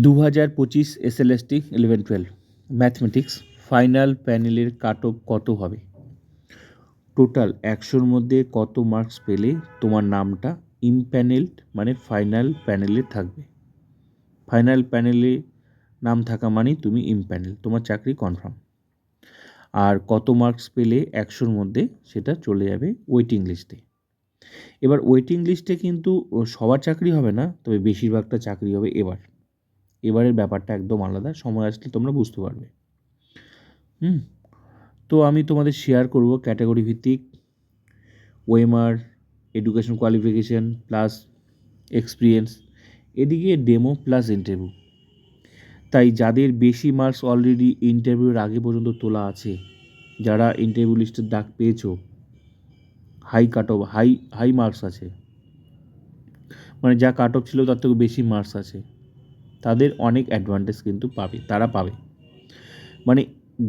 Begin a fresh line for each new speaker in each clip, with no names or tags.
2025 SLST 11-12 mathematics final প্যানেলের cut off কত হবে? টোটাল 100-র মধ্যে কত মার্কস পেলে তোমার নামটা ইমপ্যানেলড মানে ফাইনাল প্যানেলে থাকবে? ফাইনাল প্যানেলে নাম থাকা মানেই তুমি ইমপ্যানেল, তোমার চাকরি কনফার্ম। আর কত মার্কস পেলে 100-র মধ্যে সেটা চলে যাবে ওয়েটিং লিস্টে। এবার ওয়েটিং লিস্টে কিন্তু সবার চাকরি হবে না, তবে বেশিরভাগটা চাকরি হবে এবারের ব্যাপারটা একদম আলাদা, সময় আসলে তোমরা বুঝতে পারবে। তো আমি তোমাদের শেয়ার করব ক্যাটাগরি ভিত্তিক OMR, education qualification plus experience, এদিকে ডেমো প্লাস ইন্টারভিউ। তাই যাদের বেশি মার্কস অলরেডি ইন্টারভিউর আগে পর্যন্ত তোলা আছে, যারা ইন্টারভিউ লিস্টের ডাক পেয়েছো, high cut off high marks আছে, মানে যা কাট অফ ছিল তার থেকে বেশি মার্কস আছে, তাদের অনেক অ্যাডভান্টেজ কিন্তু তারা পাবে। মানে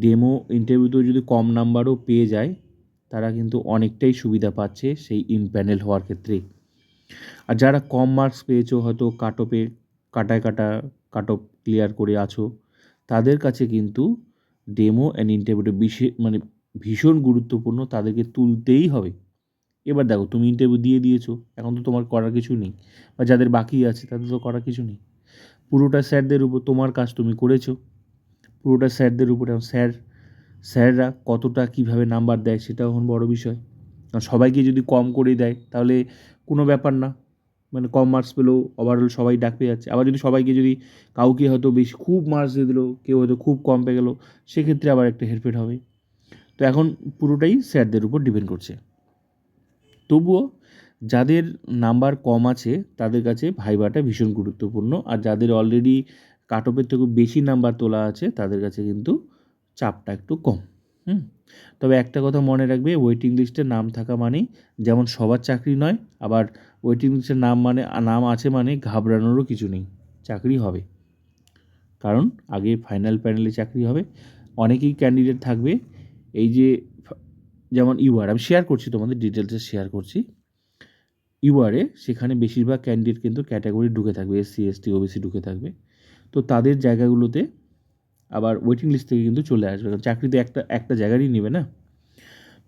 ডেমো ইন্টারভিউতেও যদি কম নাম্বারও পেয়ে যায়, তারা কিন্তু অনেকটাই সুবিধা পাচ্ছে সেই ইমপ্যানেল হওয়ার ক্ষেত্রে। আর যারা কম মার্কস পেয়েছো, হয়তো কাট অফ ক্লিয়ার করে আছো, তাদের কাছে কিন্তু ডেমো অ্যান্ড ইন্টারভিউটা ভীষণ গুরুত্বপূর্ণ, তাদেরকে তুলতেই হবে। এবার দেখো, তুমি ইন্টারভিউ দিয়ে দিয়েছো, এখন তো তোমার করার কিছু নেই, বা যাদের বাকি আছে তাদের তো করার কিছু নেই, পুরোটা স্যারদের উপর। তোমার কাজ তুমি করেছো, পুরোটা স্যারদের উপরে। স্যাররা কতটা কীভাবে নাম্বার দেয় সেটাও এখন বড় বিষয়। আর সবাইকে যদি কম করে দেয় তাহলে কোনো ব্যাপার না, মানে কম মার্কস পেলেও ওভারঅল সবাই ডাক পেয়ে যাচ্ছে। আবার যদি সবাইকে যদি কাউকে হয়তো বেশি খুব মার্কস দিয়ে দিল, কেউ হয়তো খুব কম পেয়ে গেলো, সেক্ষেত্রে আবার একটা হেরফের হবে। তো এখন পুরোটাই স্যারদের উপর ডিপেন্ড করছে। তবুও যাদের নাম্বার কম আছে তাদের কাছে ভাইভাটা ভীষণ গুরুত্বপূর্ণ, আর যাদের অলরেডি কাট অফের থেকে বেশি নাম্বার তোলা আছে তাদের কাছে কিন্তু চাপটা একটু কম। তবে একটা কথা মনে রাখবে, ওয়েটিং লিস্টে নাম থাকা মানেই যেমন সবার চাকরি নয়, আবার ওয়েটিং লিস্টের নাম আছে মানে ঘাবড়ানোরও কিছু নেই, চাকরি হবে। কারণ আগে ফাইনাল প্যানেলে চাকরি হবে, অনেকেই ক্যান্ডিডেট থাকবে। এই যে যেমন ইউআর, আমি শেয়ার করছি তোমাদের ডিটেলসে শেয়ার করছি। ইউআরে সেখানে বেশিরভাগ ক্যান্ডিডেট কিন্তু ক্যাটাগরি ঢুকে থাকবে, এসসি এসটি ওবিসি ঢুকে থাকবে। তো তাদের জায়গাগুলোতে আবার ওয়েটিং লিস্ট থেকে কিন্তু চলে আসবে, কারণ চাকরি তো একটা জায়গারই নেবে না।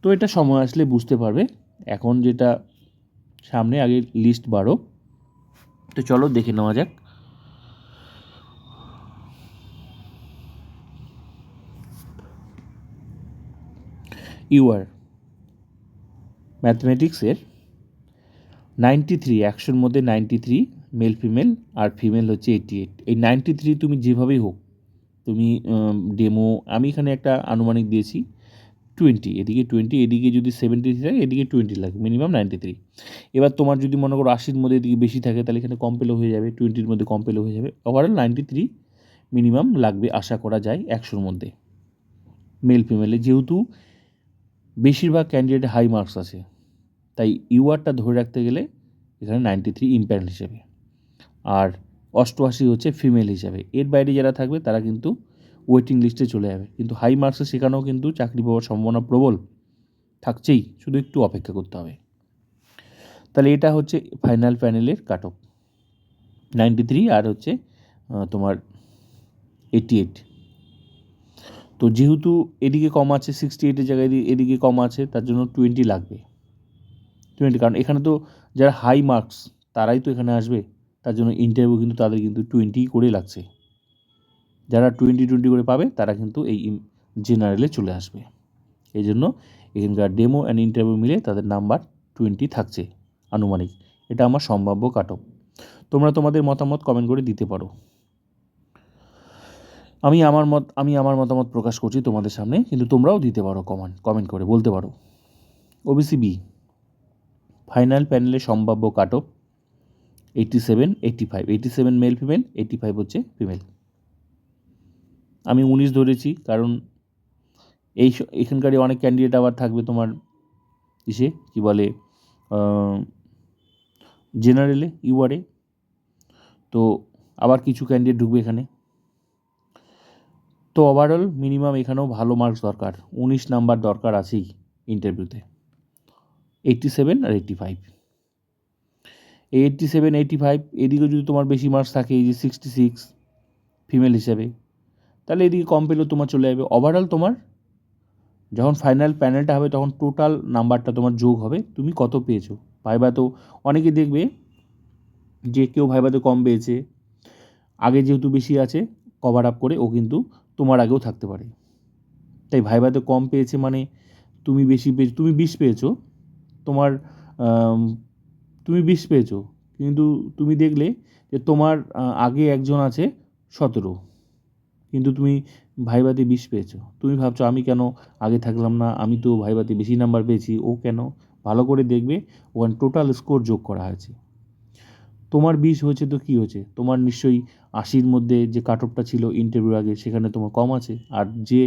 তো এটা সময় আসলে বুঝতে পারবে। এখন যেটা সামনে, আগে লিস্ট বাড়ো। তো চলো দেখে নেওয়া যাক। ইউআর ম্যাথমেটিক্সের 93, 100-র মধ্যে 93 মেল ফিমেল, আর ফিমেল হচ্ছে 88। এই 93 তুমি যেভাবেই হোক, তুমি ডেমো, আমি এখানে একটা আনুমানিক দিয়েছি 20, এদিকে 20, এদিকে যদি 73 থাকে, এদিকে 20 লাগে, মিনিমাম 93। এবার তোমার যদি মনে করো 80-র মধ্যে এদিকে বেশি থাকে, তাহলে এখানে কম পেলেও হয়ে যাবে, 20-র মধ্যে কম পেলেও হয়ে যাবে। ওভারঅল 93 মিনিমাম লাগবে, আশা করা যায় 100-র মধ্যে মেল ফিমেলে। যেহেতু বেশিরভাগ ক্যান্ডিডেট হাই মার্কস আছে, তাই ইউআরটা ধরে রাখতে গেলে এখানে 93 ইম্প্যানেল হিসেবে, আর 88 হচ্ছে ফিমেল হিসাবে। এর বাইরে যারা থাকবে তারা কিন্তু ওয়েটিং লিস্টে চলে যাবে, কিন্তু হাই মার্কসে সেখানেও কিন্তু চাকরি পাওয়ার সম্ভাবনা প্রবল থাকছেই, শুধু একটু অপেক্ষা করতে হবে। তাহলে এটা হচ্ছে ফাইনাল প্যানেলের কাট অফ 93, আর হচ্ছে তোমার 88। তো যেহেতু এদিকে কম আছে, 68-এর জায়গায় এদিকে কম আছে, তার জন্য 20 লাগবে, 20। কারণ এখানে তো যারা হাই মার্কস তারাই তো এখানে আসবে, তার জন্য ইন্টারভিউ কিন্তু তাদের কিন্তু 20 করেই লাগছে। যারা 20 করে পাবে তারা কিন্তু এই জেনারেলে চলে আসবে। এই জন্য এখানকার ডেমো অ্যান্ড ইন্টারভিউ মিলে তাদের নাম্বার 20 থাকছে আনুমানিক। এটা আমার সম্ভাব্য কাট অফ। তোমরা তোমাদের মতামত কমেন্ট করে দিতে পারো। আমি আমার মতামত প্রকাশ করছি তোমাদের সামনে, কিন্তু তোমরাও দিতে পারো কমেন্ট করে বলতে পারো। ওবিসি বি ফাইনাল প্যানেলে সম্ভাব্য কাট অফ 87, 85। 87 মেল ফিমেল, 85 হচ্ছে ফিমেল। আমি 19 ধরেছি, কারণ এখানকারই অনেক ক্যান্ডিডেট আবার থাকবে তোমার কী বলে জেনারেলে, ইউআরে। তো আবার কিছু ক্যান্ডিডেট ঢুকবে এখানে। তো ওভারঅল মিনিমাম এখানেও ভালো মার্কস দরকার, 19 নাম্বার দরকার আছেই ইন্টারভিউতে। 87 আর 85, এই 87, 85 এদিকে যদি তোমার বেশি মার্কস থাকে, এই যে 66, ফিমেল হিসেবে, তাহলে এদিকে কম পেলেও তোমার চলে যাবে। ওভারঅল তোমার যখন ফাইনাল প্যানেলটা হবে তখন টোটাল নাম্বারটা তোমার যোগ হবে, তুমি কত পেয়েছো। ভাইবা তো অনেকে দেখবে যে কেউ ভাইবাতে কম পেয়েছে, আগে যেহেতু বেশি আছে কভার আপ করে ও কিন্তু তোমার আগেও থাকতে পারে। তাই ভাইবাতে কম পেয়েছে মানে তুমি বেশি পেয়েছো, তুমি 20 পেয়েছো, তোমার তুমি 20 পেয়েছো, কিন্তু তুমি দেখলে যে তোমার আগে একজন আছে 17, কিন্তু তুমি ভাইভাতে 20 পেয়েছো। তুমি ভাবছো আমি কেন আগে থাকলাম না, আমি তো ভাইভাতে বেশি নাম্বার পেয়েছি, ও কেন? ভালো করে দেখবে ওখানে টোটাল স্কোর যোগ করা হয়েছে। তোমার 20 হয়েছে তো কী হয়েছে, তোমার নিশ্চয়ই 80-র মধ্যে যে কাট অফটা ছিল ইন্টারভিউর আগে সেখানে তোমার কম আছে, আর যে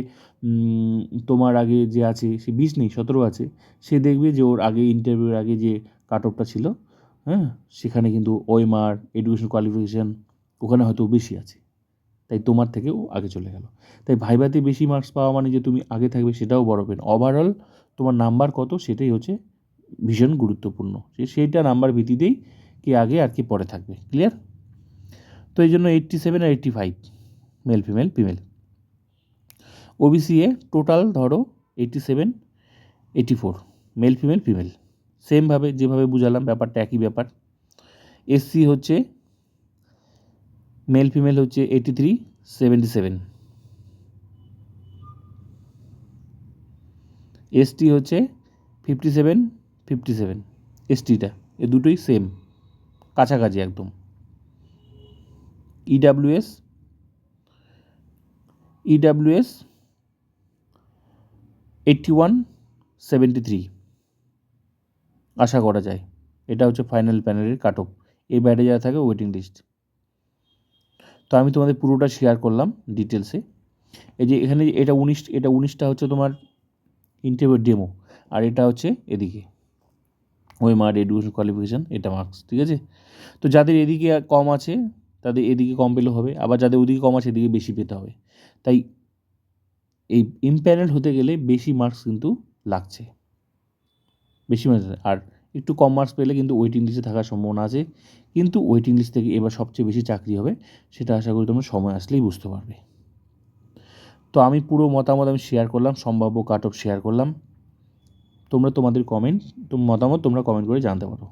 তোমার আগে যে আছে সে 20 নেই 17 আছে, সে দেখবে যে ওর আগে ইন্টারভিউর আগে যে কাট অফটা ছিল, হ্যাঁ, সেখানে কিন্তু ওএমআর এডুকেশন কোয়ালিফিকেশান ওখানে হয়তো বেশি আছে, তাই তোমার থেকেও আগে চলে গেল। তাই ভাইভাতে বেশি মার্কস পাওয়া মানে যে তুমি আগে থাকবে সেটাও বড় পেন। ওভারঅল তোমার নাম্বার কত সেটাই হচ্ছে ভীষণ গুরুত্বপূর্ণ, সেইটা নাম্বার ভিত্তিতেই কে আগে আর কে পরে থাকবে। ক্লিয়ার? তো এই জন্য 87 আর 85 male female female. OBC A total ধরো 87 84 মেল ফিমেল ফিমেল, সেমভাবে যেভাবে বুঝালাম ব্যাপারটা একই ব্যাপার। এসসি হচ্ছে মেল ফিমেল হচ্ছে 83 77, এসটি হচ্ছে 57 57, এসটিটা এ দুটোই সেম, কাছাকাছি একদম। ইডাব্লিউএস 81 73 আশা করা যায়। এটা হচ্ছে ফাইনাল প্যানেলের কাট অফ, এই বাইরে যারা থাকে ওয়েটিং লিস্ট। তো আমি তোমাদের পুরোটা শেয়ার করলাম ডিটেলসে। এই যে এখানে এটা 19টা হচ্ছে তোমার ইন্টারভিউ ডেমো, আর এটা হচ্ছে এদিকে ওএমআর এডুকেশন কোয়ালিফিকেশান, এটা মার্কস। ঠিক আছে? তো যাদের এদিকে কম আছে তাদের এদিকে কম পেলেও হবে, আবার যাদের ওদিকে কম আছে এদিকে বেশি পেতে হবে। তাই এই ইমপ্যানেল হতে গেলে বেশি মার্কস কিন্তু লাগছে, বেশি মার্কস। আর একটু কম মার্কস পেলে কিন্তু ওয়েটিং লিস্টে থাকার সম্ভাবনা আছে, কিন্তু ওয়েটিং লিস্ট থেকে এবার সবচেয়ে বেশি চাকরি হবে, সেটা আশা করি তোমরা সময় আসলেই বুঝতে পারবে। তো আমি পুরো মতামত আমি শেয়ার করলাম, সম্ভাব্য কাট অফ শেয়ার করলাম। তোমরা তোমাদের মতামত তোমরা কমেন্ট করে জানতে পারো।